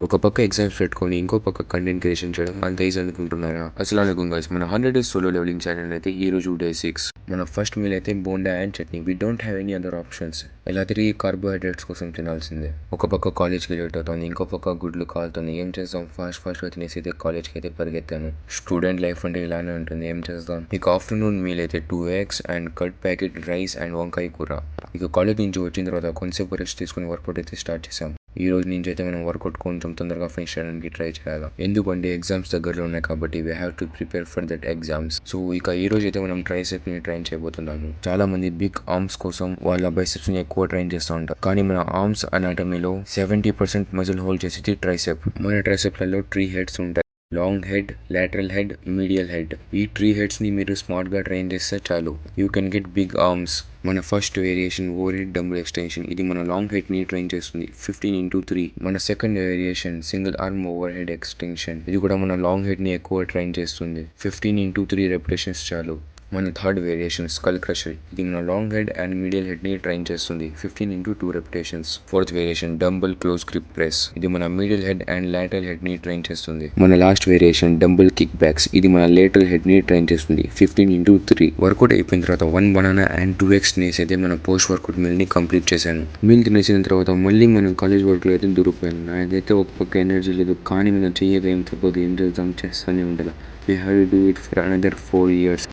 ఒక పక్క ఎగ్జామ్స్ పెట్టుకొని ఇంకో పక్క కంటెంట్ క్రియేషన్ చేయడం అంత ఈజీ అనుకుంటున్నారా? అస్సలాముఅలైకుం గైస్, మన 100 డేస్ సోలో లెవెలింగ్ ఛానల్ అయితే ఈ రోజు డే 6. మన ఫస్ట్ మీల్ అయితే bonda and chutney. We don't have any other options. ఎలా తిరిగి కార్బోహైడ్రేట్స్ కోసం తినాల్సిందే. ఒక పక్క కాలేజ్కి లేట్ అవుతుంది, ఇంకో పక్క గుడ్లు కాలుతుంది. ఏం చేద్దాం, ఫాస్ట్గా తినేసి అయితే కాలేజ్కి అయితే పరిగెత్తాను. స్టూడెంట్ లైఫ్ అంటే ఇలానే ఉంటుంది, ఏం చేద్దాం. ఇక ఆఫ్టర్నూన్ మీల్ అయితే 2 eggs and cut packet, rice and వంకాయ కూర. ఇక కాలేజ్ నుంచి వచ్చిన తర్వాత కొంచెంసేపు రెస్ట్ తీసుకుని వర్కౌట్ అయితే స్టార్ట్ చేసాం. ఈ రోజు నుంచి అయితే మనం వర్కౌట్ కొంచెం తొందరగా ఫినిష్ చేయడానికి ట్రై చేయాలి. ఎందుకంటే ఎగ్జామ్స్ దగ్గరలో ఉన్నాయి కాబట్టి we have to prepare for that exams. So ఇక ఈ రోజు అయితే మనం ట్రైసెప్స్ ని ట్రైన్ చేయబోతున్నాము. చాలా మంది బిగ్ ఆర్మ్స్ కోసం వాళ్ళ బైసెప్స్ ని ఎక్కువ ట్రైన్ చేస్తూ ఉంటారు. కానీ మన ఆర్మ్స్ అనాటమీలో 70% మజిల్ హోల్డ్ చేసేది ట్రైసెప్. మన ట్రైసెప్లలో 3 హెడ్స్ ఉంటాయి. Long head, lateral head, medial head. ఈ 3 హెడ్స్ ని మీరు స్మార్ట్ గా ట్రైన్ చేస్తే చాలు, you can get big arms. మన first variation overhead dumbbell extension. ఇది మన లాంగ్ హెడ్ ని ట్రైన్ చేస్తుంది 15x3. మన second variation single arm overhead extension. ఇది కూడా మన లాంగ్ హెడ్ ని ఎక్కువ ట్రైన్ చేస్తుంది, 15x3 రెపిటేషన్స్ చాలు. మన థర్డ్ వేరియేషన్ స్కల్ క్రషర్. ఇది మన long head and medial head ని ట్రైన్ చేస్తుంది, 15x2 repetitions. Fourth variation dumbbell close grip press. ఇది మన medial head and lateral head ని ట్రైన్ చేస్తుంది. మన last variation dumbbell kick backs. ఇది మన లేటరల్ హెడ్ ని ట్రైన్ చేస్తుంది, 15x3. వర్కౌట్ అయిపోయిన తర్వాత 1 banana అండ్ 2 eggs తినేసి అయితే మన పోస్ట్ వర్కౌట్ మీల్ ని కంప్లీట్ చేశాను. మీల్ తినేసిన తర్వాత మళ్ళీ మనం కాలేజ్ వర్క్ లో అయితే దూరిపోయాను. నాదైతే ఒక పక్క ఎనర్జీ లేదు, కానీ మనం చెయ్యేది ఏం తప్పదు, ఏం చేద్దాం, చేస్తూనే ఉండాలి. We have to do it for another 4 years.